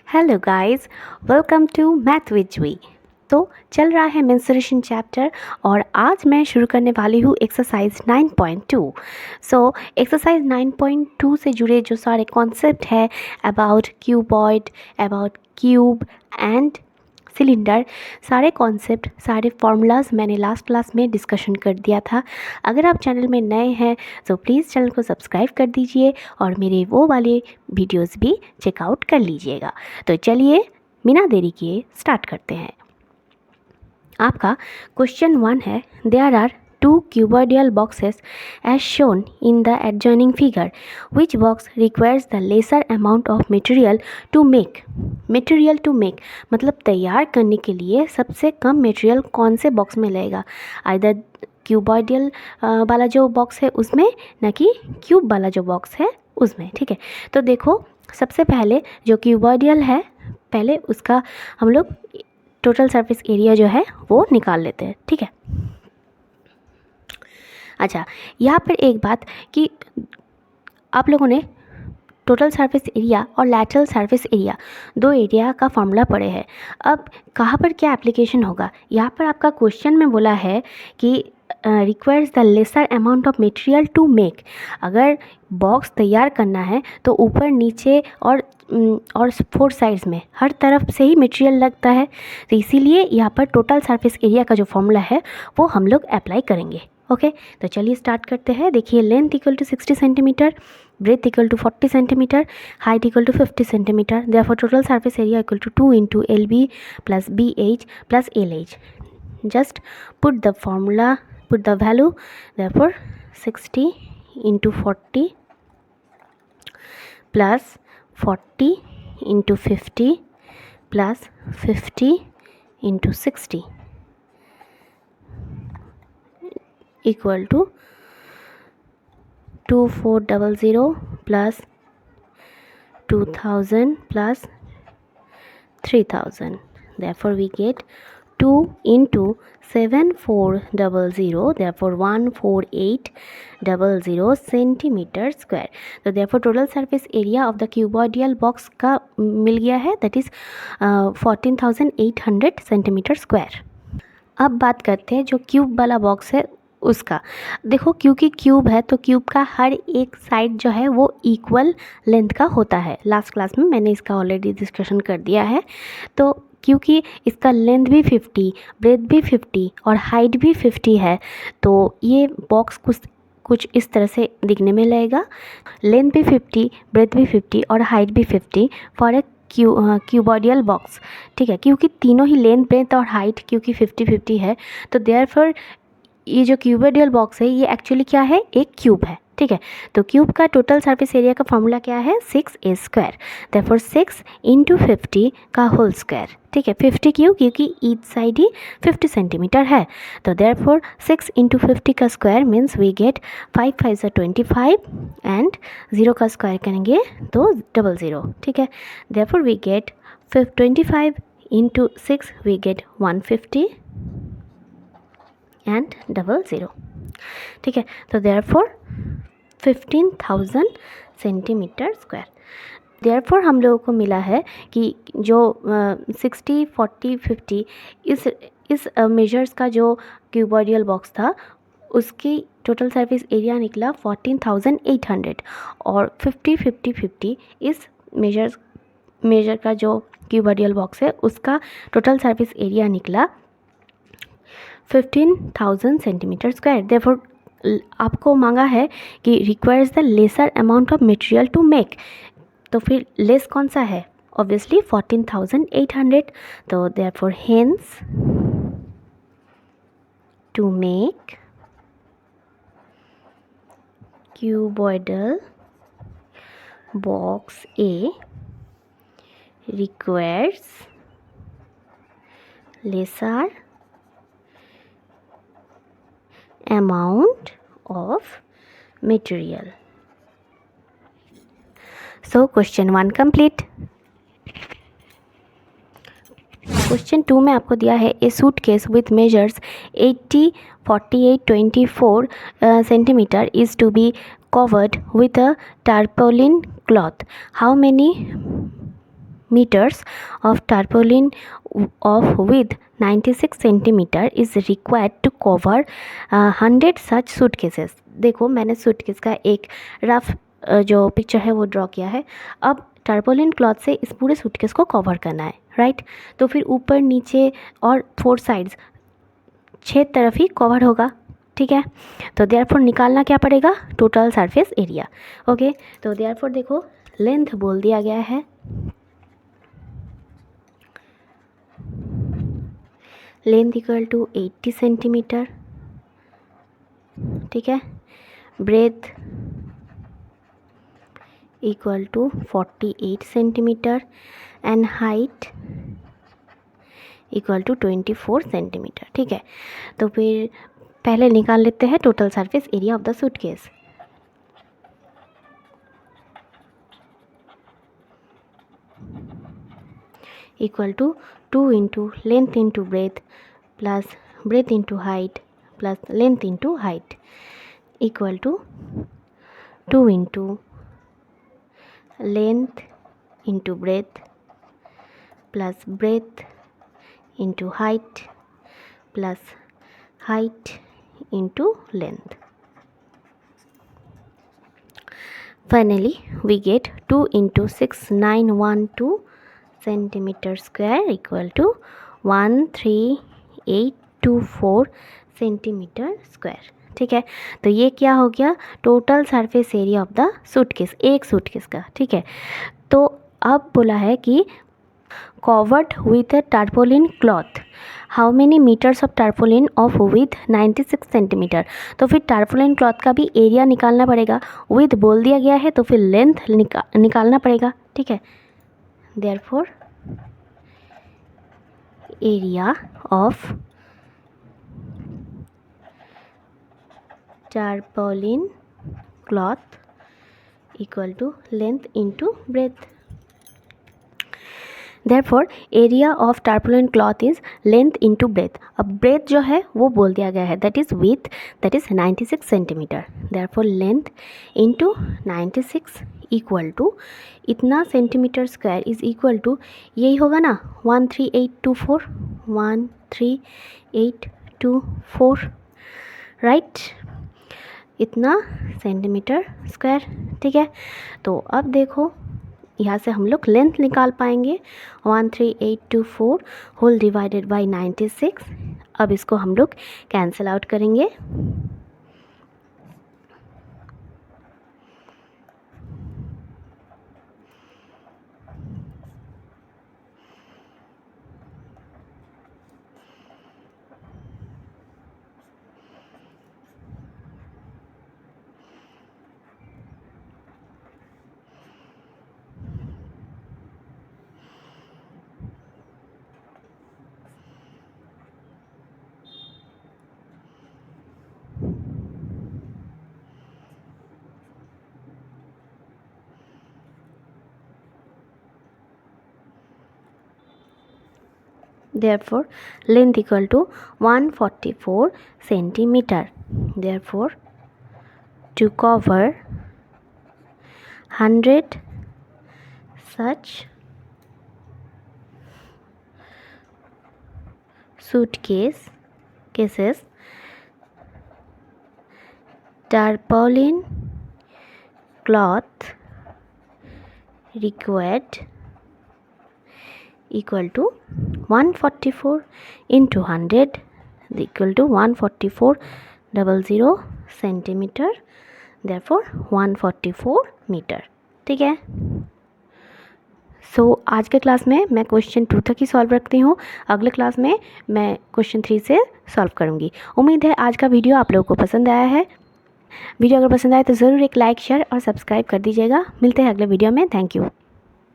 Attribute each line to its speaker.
Speaker 1: Hello guys, welcome to math with Jui. तो चल रहा है मेंस्ट्रुएशन चैप्टर और आज मैं शुरू करने वाली हूँ एक्सरसाइज 9.2। सो एक्सरसाइज 9.2 से जुड़े जो सारे कॉन्सेप्ट है about cuboid, about cube and cylinder, सारे कॉन्सेप्ट, सारे फार्मूलाज मैंने लास्ट क्लास में डिस्कशन कर दिया था। अगर आप चैनल में नए हैं तो प्लीज़ चैनल को सब्सक्राइब कर दीजिए और मेरे वो वाले वीडियोस भी चेकआउट कर लीजिएगा। तो चलिए बिना देरी किए स्टार्ट करते हैं। आपका क्वेश्चन 1 है, there are two cuboidal boxes as shown in the adjoining figure. Which box requires the lesser amount of material to make? Material to make मतलब तैयार करने के लिए सबसे कम मटेरियल कौन से बॉक्स में लगेगा? आइदर क्यूबॉइडल वाला जो बॉक्स है उसमें, ना कि क्यूब वाला जो बॉक्स है उसमें। ठीक है, तो देखो सबसे पहले जो क्यूबॉइडल है, पहले उसका हम लोग टोटल सरफेस एरिया जो है वो निकाल लेते हैं। ठीक है, अच्छा यहाँ पर एक बात कि आप लोगों ने टोटल सरफेस एरिया और लैटरल सरफेस एरिया दो एरिया का फॉर्मूला पढ़े हैं। अब कहाँ पर क्या एप्लीकेशन होगा? यहाँ पर आपका क्वेश्चन में बोला है कि requires the lesser amount of material to make. अगर बॉक्स तैयार करना है तो ऊपर नीचे और 4 साइड्स में हर तरफ से ही मटेरियल लगता है, तो इसीलिए यहाँ पर टोटल सरफेस एरिया का जो फॉर्मूला है वो हम लोग अप्लाई करेंगे। ओके, तो चलिए स्टार्ट करते हैं। देखिए, length equal to 60 centimetre, breadth equal to 40 centimetre, height equal to 50 centimetre. Therefore total surface area equal to 2 into LB plus BH plus LH। Just put the formula, put the value. Therefore 60 into 40 plus 40 into 50 plus 50 into 60 equal to 2400 plus 2000 plus 3000. Therefore we get 2 into 7400, therefore 14800 centimeter square. तो therefore total surface area of the cuboidal box का मिल गया है, that is 14,800 centimeter square. अब बात करते हैं जो cube वाला बॉक्स है उसका। देखो, क्योंकि क्यूब है तो क्यूब का हर एक साइड जो है वो इक्वल लेंथ का होता है। लास्ट क्लास में मैंने इसका ऑलरेडी डिस्कशन कर दिया है। तो क्योंकि इसका लेंथ भी 50, ब्रेथ भी 50 और हाइट भी 50 है, तो ये बॉक्स कुछ इस तरह से दिखने में लगेगा। लेंथ भी 50, ब्रेथ भी 50 और हाइट भी 50 फॉर ए क्यूबॉइडल बॉक्स। ठीक है, क्योंकि तीनों ही लेंथ, ब्रेथ और हाइट क्योंकि 50-50 है, तो देयरफॉर ये जो क्यूबॉइडल बॉक्स है ये एक्चुअली क्या है? एक क्यूब है। ठीक है, तो क्यूब का टोटल सरफेस एरिया का फॉर्मूला क्या है? 6a square. देयरफॉर 6 इंटू 50 का होल स्क्वायर। ठीक है, 50 क्यों? क्योंकि ईच साइड ही 50 सेंटीमीटर है, तो देयरफॉर 6 इंटू 50 का square means we get 5 5 25 and 0 का स्क्वायर करेंगे तो 00। ठीक है, therefore we get 25 into 6 we get 150 and 00। ठीक है, तो देयरफॉर 15,000 सेंटीमीटर स्क्वायर। देयरफॉर हम लोगों को मिला है कि जो 60 40 50 इस मेजर्स का जो क्यूबॉइडल बॉक्स था उसकी टोटल सरफेस एरिया निकला 14,800 और 50 50 50 इस मेजर का जो क्यूबॉइडल बॉक्स है उसका टोटल सरफेस एरिया निकला 15,000 सेंटीमीटर स्क्वायर। देयरफॉर आपको मांगा है कि requires the lesser amount of material to make, तो फिर लेस कौन सा है? ऑब्वियसली 14,800। तो therefore hence to make cuboidal box A requires lesser amount of material. So question 1 complete. Question 2 में आपको दिया है a suitcase with measures 80 48 24 centimetre is to be covered with a tarpaulin cloth. How many meters of tarpaulin of width 96 centimeter is required to cover 100 such suitcases. देखो मैंने suitcase का एक rough जो picture है वो draw किया है. अब टारपोलिन क्लॉथ से इस पूरे सूटकेस को कवर करना है, राइट. तो फिर ऊपर नीचे और 4 साइड्स 6 तरफ ही कवर होगा, ठीक है. तो देयरफॉर निकालना क्या पड़ेगा, टोटल सरफेस एरिया. ओके, तो देयरफॉर देखो लेंथ बोल दिया गया है, लेंथ इक्वल टू 80 सेंटीमीटर, ठीक है. Breadth equal to 48 centimetre and height equal to 24 centimetre, ठीक है. तो फिर पहले निकाल लेते हैं total surface area of the suitcase. Equal to 2 into length into breadth plus breadth into height plus length into height equal to 2 into length into breadth plus breadth into height plus height into length. Finally, we get 2 into 6912 centimeter square equal to 13824 centimetre square, ठीक है. तो ये क्या हो गया, total surface area of the suitcase, एक suitcase का, ठीक है. तो अब बोला है कि covered with a tarpaulin cloth, how many metres of tarpaulin of with 96 centimetre. तो फिर टारपोलिन क्लॉथ का भी एरिया निकालना पड़ेगा. विथ बोल दिया गया है तो फिर लेंथ निकालना पड़ेगा, ठीक है. Therefore area of tarpaulin cloth equal to length into breadth. Therefore, area of tarpaulin cloth is length into breadth. अब breadth जो है वो बोल दिया गया है, that is width, that is 96 centimetre. Therefore, length into 96 equal to इतना centimetre square is equal to यही होगा ना 13824, 13824, राइट. इतना सेंटीमीटर स्क्वायर, ठीक है. तो अब देखो यहाँ से हम लोग लेंथ निकाल पाएंगे 13824 होल डिवाइडेड बाय 96. अब इसको हम लोग कैंसिल आउट करेंगे. Therefore, length equal to 144 centimeter. Therefore, to cover 100 such cases, tarpaulin cloth required equal to 144 into 100 equal to 14400 centimetre. therefore 144 metre, ठीक है. सो आज के क्लास में मैं क्वेश्चन 2 तक ही सॉल्व रखती हूँ. अगले क्लास में मैं क्वेश्चन 3 से सॉल्व करूँगी. उम्मीद है आज का वीडियो आप लोगों को पसंद आया है. वीडियो अगर पसंद आए तो ज़रूर एक लाइक, शेयर और सब्सक्राइब कर दीजिएगा. मिलते हैं अगले वीडियो में. Thank you.